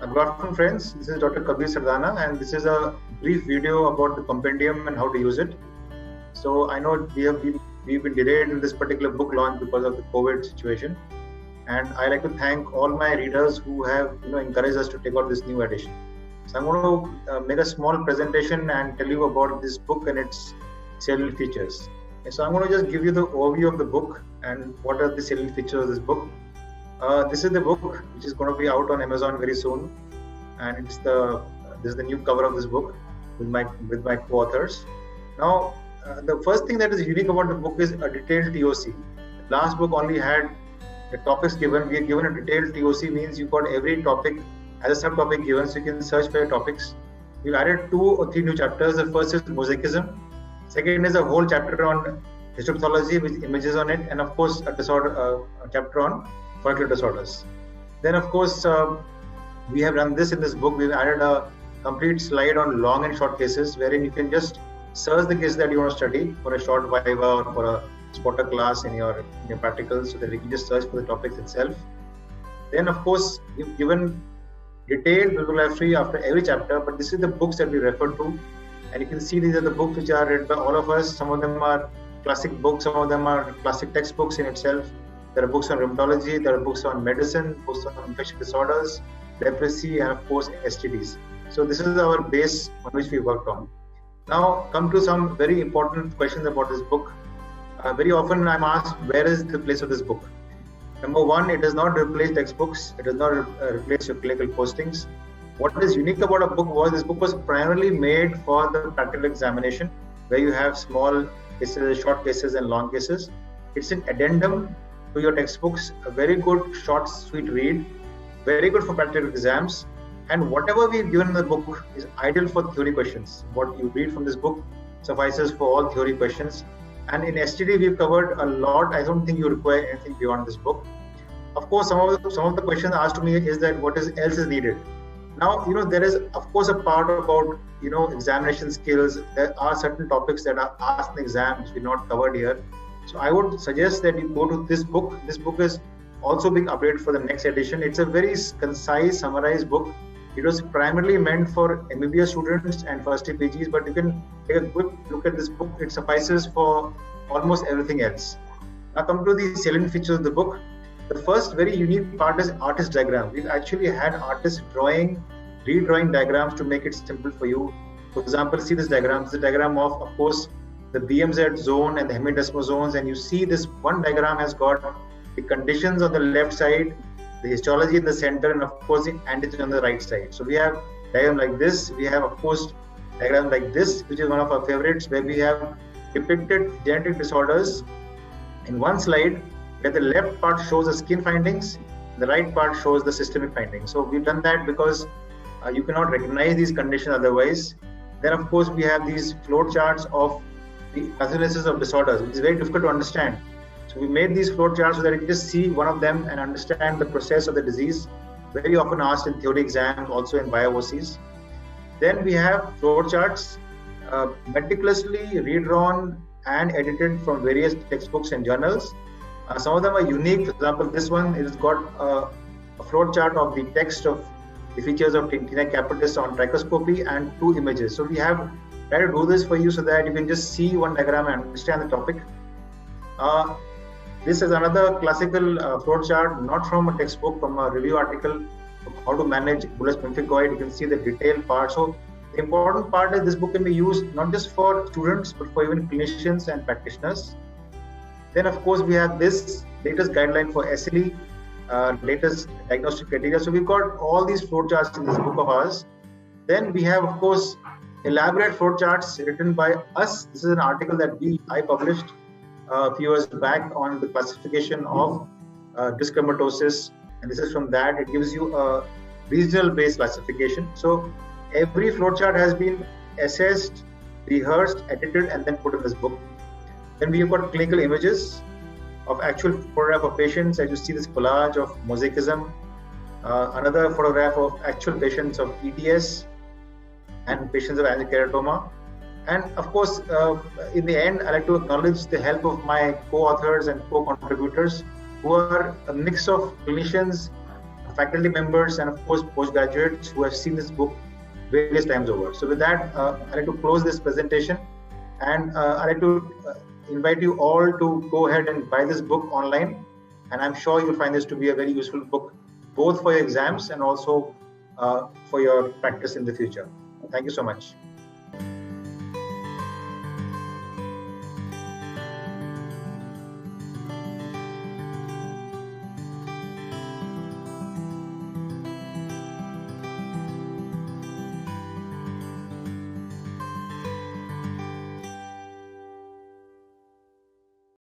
Good afternoon, friends. This is Dr. Kabir Sardana, and this is a brief video about the compendium and how to use it. So I know we've been delayed in this particular book launch because of the COVID situation, and I like to thank all my readers who have encouraged us to take out this new edition. So I'm going to make a small presentation and tell you about this book and its salient features. And so I'm going to just give you the overview of the book and what are the salient features of this book. This is the book which is going to be out on Amazon very soon, and this is the new cover of this book with my co-authors. Now, the first thing that is unique about the book is a detailed TOC. The last book only had the topics given. We are given a detailed TOC, means you got every topic as a subtopic given, so you can search for your topics. We've added 2 or 3 new chapters. The first is mosaicism. Second is a whole chapter on histopathology with images on it, and of course a chapter on follicular disorders. Then of course we have done this in this book. We've added a complete slide on long and short cases, wherein you can just search the case that you want to study for a short viva or for a spotter class in your practicals, so that you can just search for the topics itself. Then of course we've given detailed bibliography after every chapter, but this is the books that we refer to, and you can see these are the books which are read by all of us. Some of them are classic books, some of them are classic textbooks in itself. There are books on rheumatology, there are books on medicine, books on infectious disorders, leprosy, and of course STDs. So this is our base on which we worked on. Now come to some very important questions about this book. Very often I'm asked, where is the place of this book? Number one, it does not replace textbooks. It does not replace your clinical postings. What is unique about a book was this book was primarily made for the practical examination, where you have small cases, short cases, and long cases. It's an addendum to your textbooks, a very good, short, sweet read, very good for practical exams, and whatever we've given in the book is ideal for theory questions. What you read from this book suffices for all theory questions. And in STD, we've covered a lot. I don't think you require anything beyond this book. Of course, some of the questions asked to me is that what else is needed. Now, there is of course a part about examination skills. There are certain topics that are asked in the exam which we not covered here. So I would suggest that you go to this book. This book is also being updated for the next edition. It's a very concise, summarized book. It was primarily meant for MBBS students and first year PGs, but you can take a quick look at this book. It suffices for almost everything else. Now come to the salient features of the book. The first very unique part is artist diagram. We've actually had artists redrawing diagrams to make it simple for you. For example, see this diagram. This is a diagram of course, the BMZ zone and the hemidesmo zones, and you see this one diagram has got the conditions on the left side, the histology in the center, and of course the antigen on the right side. So we have diagram like this. We have of course diagram like this, which is one of our favorites, where we have depicted genetic disorders in one slide, where the left part shows the skin findings, the right part shows the systemic findings. So we've done that because you cannot recognize these conditions otherwise. Then of course we have these flow charts of the pathogenesis of disorders, which is very difficult to understand. So we made these flow charts so that you can just see one of them and understand the process of the disease, very often asked in theory exams, also in bio-OCs. Then we have flow charts meticulously redrawn and edited from various textbooks and journals. Some of them are unique. For example, this one has got a flow chart of the text of the features of tinea capitis on trichoscopy and 2 images. So we have tried to do this for you so that you can just see one diagram and understand the topic. This is another classical flow chart, not from a textbook, from a review article of how to manage bullous pemphigoid. You can see the detailed part. So the important part is this book can be used not just for students, but for even clinicians and practitioners. Then of course we have this latest guideline for SLE, latest diagnostic criteria. So we've got all these flow charts in this book of ours. Then we have of course elaborate flow charts written by us. This is an article that I published a few years back on the classification of disc-dermatosis, and this is from that. It gives you a regional based classification. So every flow chart has been assessed, rehearsed, edited, and then put in this book. Then we have got clinical images of actual photograph of patients. As you see this collage of mosaicism, another photograph of actual patients of EDS and patients of angiokeratoma. And of course, in the end, I like to acknowledge the help of my co-authors and co-contributors, who are a mix of clinicians, faculty members and of course postgraduates who have seen this book various times over. So with that, I'd like to close this presentation, and I'd like to invite you all to go ahead and buy this book online, and I'm sure you'll find this to be a very useful book, both for your exams and also for your practice in the future. Thank you so much.